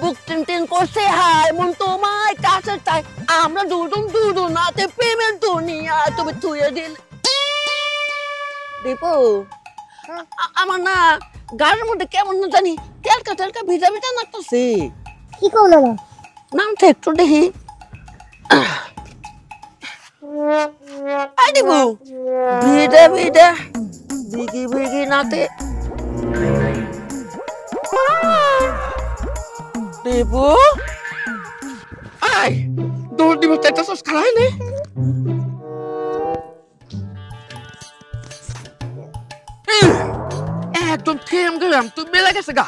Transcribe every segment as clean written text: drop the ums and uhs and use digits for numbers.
বুক ten করছে হায় মন তোমায় কাছে চাই আমরা দুজন নাতে প্রেমের দুনিয়া তুমি তুইয়ে দিল দীপু আমার না গাড়ির মধ্যে কেমন না জানি তেলকা ভিজা ভিজা লাগতেছে কি করলো না নাম তো একটু দেখি আই দীপু ভিজা ভিগি নাতে দীপু আই দৌড় দিব চারটা সস খারাই নে একদম থেম গেলাম তুই বেলা গেছে গা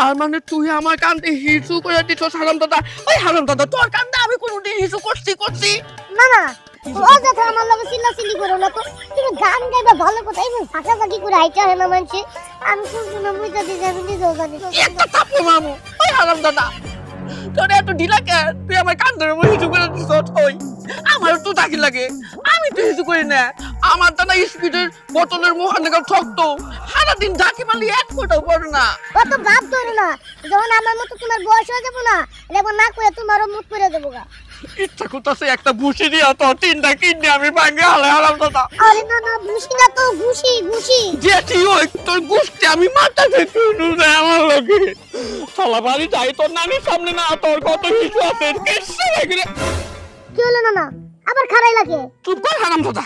আর মানে তুই আমার কান্দে হিসু করে দিচ্ছ হারাম দাদা ওই হারাম দাদা তোর কান্দে আমি কোনোদিন হিসু করছি না না ও কথা আমার লগে চিল্লাচিল্লি করো না তো তুমি গান গাইবা ভালো কথা এইভাবে ফাঁকাফাঁকি করে আইটা হয় না মানছে আমি শুনছি না বুঝতে দিই আমি নিজেও জানি একটা থাপ্পড় মামু ওই হারাম দাদা তোর এত ঢিলা কে তুই আমার কান্দের উপর হিসু করে দিচ্ছ ওই আমার তো তাকি লাগে আমি তো হিসু করি না আমার দাদা স্পিডের বোতলের মুখানে ঠকতো সারাদিন ঝাঁকি মারলি এক ফোটাও পড়ে না অত ভাব ধরো না যখন আমার মতো তোমার বয়স হয়ে যাবো না এবার না করে তোমারও মুখ করে দেবো গা ইচ্ছা করতেছে একটা ভুসি দিয়া তো তিনটা কিডনি আমি ভাঙে হারাম দাদা আরে না না ভুসি না তো ঘুষি যেটি ওই তোর গুষ্টি আমি মাথা থেকে উঠে আমার লোকে চলা বাড়ি যাই তোর নানির সামনে না তোর কত কিছু আছে কি হলো না আবার খারাই লাগে চুপ কর হারাম দাদা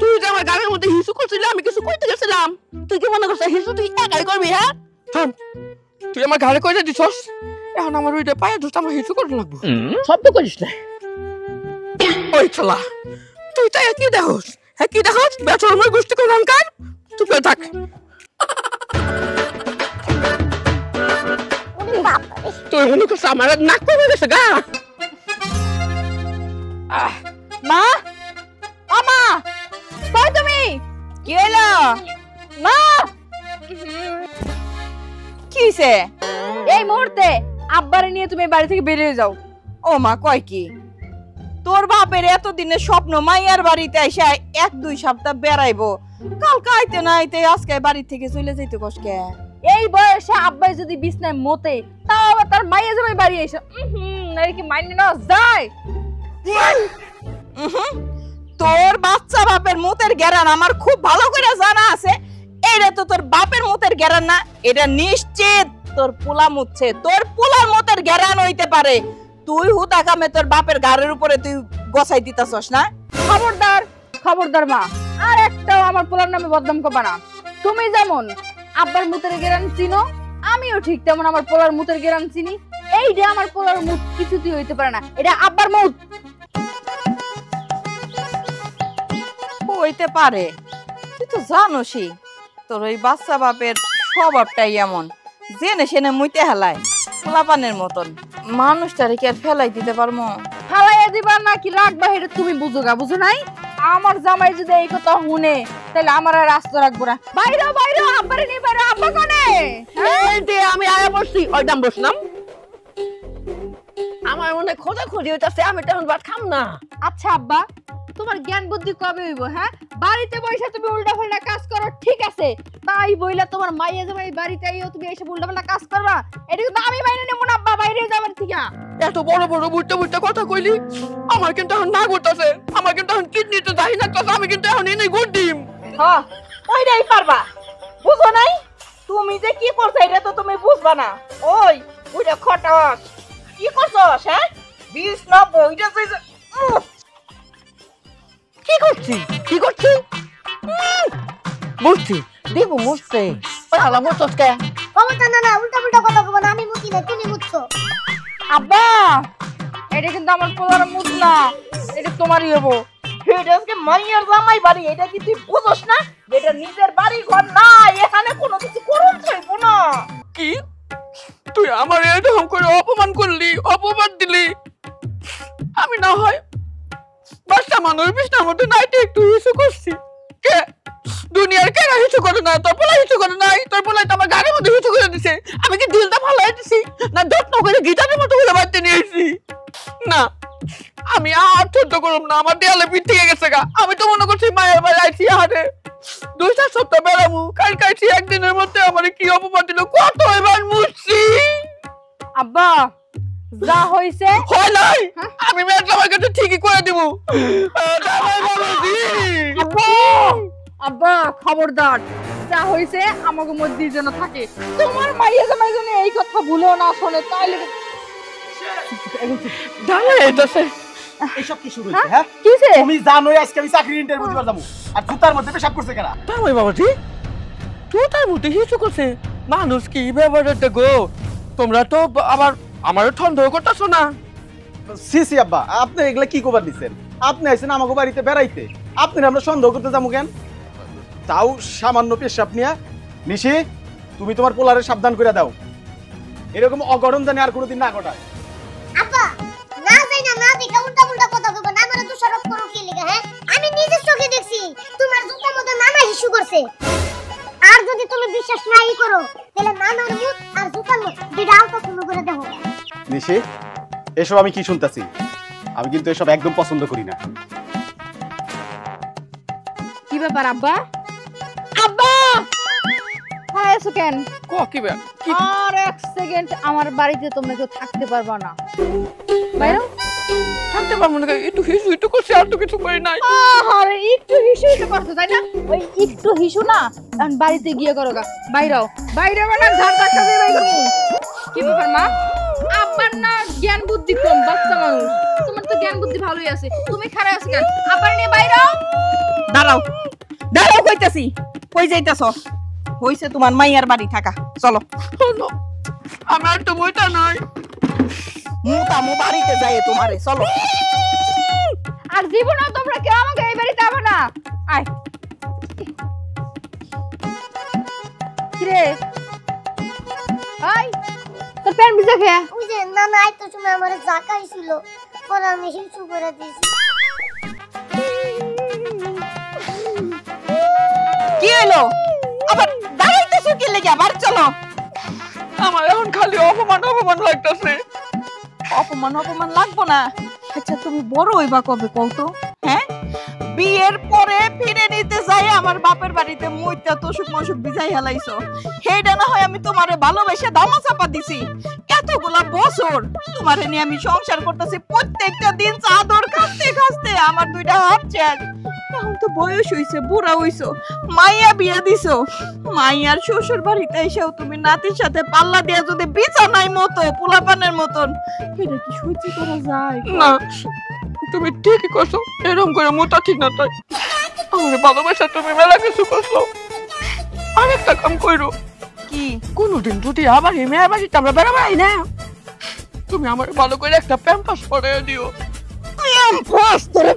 তুই যে আমার গাড়ির মধ্যে হিসু করছিলি আমি কিছু কইতে গেছিলাম তুই কি মনে করছিস হিসু তুই একাই করবি হ্যাঁ শোন তুই আমার গাড়ি কইতে দিছস এখন আমার ওইটা পায়ে দুটো আমার হিসু করতে লাগবো শব্দ করিস না ওই চলা তুই তাই কি দেখোস হ্যাঁ কি দেখোস বেচর আমার গোষ্ঠী কোন অঙ্কার তুই পেয়ে থাক তুই মনে করছিস আমার নাক কমে গেছে গা মা আমা কই তুমি কি হলো মা কি হইছে এই মুহূর্তে আব্বারে নিয়ে তুমি বাড়ি থেকে বেরিয়ে যাও ও মা কয় কি তোর বাপের এত দিনের স্বপ্ন মাইয়ার বাড়িতে এসে 1-2 সপ্তাহ বেড়াইবো কালকে আইতে না আইতে আজকে বাড়ি থেকে চলে যাইতে কষ্টে এই বয়সে আব্বাই যদি বিছনায় মতে তাও আবার তার মাইয়া জামাই বাড়ি এসে নাকি কি মাইনে না যায় তোর বাচ্চা বাপের মুতের গেরান আমার খুব ভালো করে জানা আছে এটা তো তোর বাপের মুতের গেরান না এটা নিশ্চিত তোর পোলা মুতছে তোর পোলার মুতের গেরান হইতে পারে তুই হুতা কামে তোর বাপের গাড়ির উপরে তুই গছাই দিতাছস না খবরদার মা আর একটাও আমার পোলার নামে বদনাম করবা না তুমি যেমন আব্বার মুতের গেরান চিনো আমিও ঠিক তেমন আমার পোলার মুতের গেরান চিনি এইটা আমার পোলার মুত কিছুতেই হইতে পারে না এটা আব্বার মুত হইতে পারে তুই তো জানোসই তোর ওই বাচ্চা বাপের স্বভাবটাই এমন জেনে সেনে মুইতে হেলায় পোলাপানের মতন মানুষটারে কি আর ফেলাই দিতে পারবো ফেলাইয়া দিবা নাকি রাখবা এটা তুমি বুঝো নাই আমার জামাই যদি এই কথা শুনে তাহলে আমার আর রাস্তা রাখবো না বাইরে আব্বারে নিয়ে বাইরে আব্বা কোনে এই যে আমি আয়া বসছি ওই দাম বসলাম আমার মনে খোঁজা খুঁজি হইতাছে আমি তখন ভাত খাম না আচ্ছা আব্বা তোমার জ্ঞান বুদ্ধি কবে হইব হ্যাঁ বাড়িতে বসে তুমি উল্টা পাল্টা কাজ করো ঠিক আছে তাই বইলা তোমার মাইয়া জামাই বাড়িতে আইও তুমি এসে উল্টা পাল্টা কাজ করবা এটা কিন্তু আমি মাইনে নেব না আব্বা বাইরে যাবার ঠিক না এত বড় বুঝতে কথা কইলি আমার কিন্তু এখন না করতেছে আমার কিন্তু এখন কিডনিতে দাহি না আমি কিন্তু এখন এনে গুড ডিম হ্যাঁ ওইটাই পারবা বুঝো নাই তুমি যে কি করছ এটা তো তুমি বুঝবা না ওইটা খটাস কি করছস হ্যাঁ 20-90 ওইটা কি করছি বুঝছি দেবো মুছতে ওই হালা মুছস কে ক্ষমতা না উল্টা কথা কব না আমি মুতি না তুমি মুতছো আব্বা এটা কিন্তু আমার পোলার মুত না এটা তোমারই হবো এটা আজকে মাইয়ার জামাই বাড়ি এটা কি তুই বুঝছ না এটা নিজের বাড়ি ঘর না এখানে কোনো কিছু করুন চাইব না কি তুই আমার এরকম করে অপমান দিলি আমি না হয় বাচ্চা মানুষ বিছনার মধ্যে নাইতে একটু হিসু করছি কে দুনিয়ার কে হিসু করে না তোর পোলা হিসু করে নাই তোর পোলা তো আমার গাড়ির মধ্যে হিসু করে দিছে আমি কি দিলটা ভালো দিছি না যত্ন করে গিটারের মতো করে বাড়তে নিয়েছি না আমি আর সহ্য করব না আমার দেয়ালে পিঠ থেকে গেছে গা আমি তো মনে করছি মায়ের বাড়ি আইছি হারে 2-4 সপ্তাহ বেড়াবো কালকে একদিনের মধ্যে আমার কি অপমান দিল কত এবার মুছছি আব্বা যা হইছে হয় নাই, আমি মেয়ের জামাই কাছে ঠিকই করে দিব। জামাই বাবাজি। আব্বা আব্বা খবরদার, যা হইছে আমাকে মধ্যে যেন থাকে। তোমার মাইয়া জামাই যেন এই কথা ভুলো না শোনে, তাইলে জামাই এইটাছে। এইসব কি শুরু হইছে? হ্যাঁ কিছে তুমি জানোই আজকে আমি চাকরির ইন্টারভিউ দিবার যাবো, আর জুতার মধ্যে পেশাব করছে কেনা? জামাই বাবাজি, তোতার মধ্যে হিসু করছে। মানুষ কি ব্যাপারটা গো? তোমরা তো আবার আমারও সন্দেহ করতেছো না? সি সি আব্বা, আপনি এগুলা কি কবার দিচ্ছেন? আপনি আইছেন আমাকে বাড়িতে বেড়াইতে, আপনি আমরা সন্দেহ করতে যাবো কেন? তাও সামান্য পেশাব নিয়া। নিশি, তুমি তোমার পোলারে সাবধান করে দাও, এরকম অঘটন জানি আর কোনোদিন না ঘটায়। আপা না যাই না দেখে উল্টা উল্টা কথা কইবো না, আমারে দোষারোপ করো কি লিগা? হ্যাঁ আমি নিজের চোখে দেখছি তোমার জুতার মধ্যে মামা হিসু করছে। আর যদি তুমি বিশ্বাস নাই করো তাহলে মামার মুখ আর জুতার মুখ দুইটা আলতা সুন্দর করে দেখো। নিশি, এসব আমি কি শুনতাছি? আমি কিন্তু এসব একদম পছন্দ করি না। কি ব্যাপার আব্বা? আব্বা হ্যাঁ এসো কেন? ক কি ব্যাপার? কি আর এক সেকেন্ড আমার বাড়িতে তোমরা কেউ থাকতে পারবা না। বাইরে থাকতে পারবো না? একটু হিসু একটু করছে, আর তো কিছু করি নাই। আরে একটু হিসু হিসু করছো তাই না? ওই একটু হিসু না, এখন বাড়িতে গিয়ে করো গা। বাইরেও বাইরে মানে ধার ধাক্কা দিয়ে বাইরে। কি ব্যাপার মা? আব্বার না জ্ঞান বুদ্ধি কম, বাচ্চা মানুষ। তোমার তো জ্ঞান বুদ্ধি ভালোই আছে, তুমি খারাপ আছো কেন? আব্বার নিয়ে বাইরেও। দাঁড়াও দাঁড়াও, কইতাছি। কই যাইতাছ? হইছে তোমার মাইয়ার বাড়ি থাকা, চলো। আমার তো বইটা নাই। মুতামু বাড়িতে যাই তোমারে, চলো। আর জীবনেও তোমরা কেউ আমাকে এই বাড়িতে আবে না। আয় কিরে আয়, তোর প্যান্ট ভিজা খেয়ে। ওই যে নানা আইতো সময় আমারে জাকাইছিল, পরে আমি হিসু করে দিয়েছি। কি হলো? আবার দাঁড়াইতেছো কি লেগে? আবার চলো। আমার এখন খালি অপমান অপমান লাগতেছে। অপমান অপমান লাগবো না। আচ্ছা তুমি বড় হইবা কবে কওতো? হ্যাঁ, বিয়ের পরে ফিরে নিতে যাই আমার বাপের বাড়িতে মইতা তোষক মশুক বিজাই হেলাইছো। হেইডা না হয় আমি তোমারে ভালোবেসে দামা চাপা দিছি। এতগুলা বছর তোমারে নিয়ে আমি সংসার করতেছি, প্রত্যেকটা দিন চাদর খাসতে খাসতে আমার দুইটা হাত শেষ। এখন তো বয়স হইছে, বুড়া হইছো, মাইয়া বিয়া দিছো। মাইয়ার শ্বশুর বাড়িতে এসেও তুমি নাতির সাথে পাল্লা দিয়া যদি বিছানায় মতো পোলাপানের মতন, এটা কি সহ্য করা যায়? না, তুমি ঠিকই করছো। এরকম করে মোটা ঠিক না। তাই আমার ভালোবাসা তুমি মেলা কিছু করছো। আরেকটা কাম করো, কি? কোনোদিন যদি আবার এই মেয়ের বাড়িতে আমরা বেড়াবাই না, তুমি আমার ভালো করে একটা প্যাম্পাস পরে দিও। প্যাম্পাস? তোরে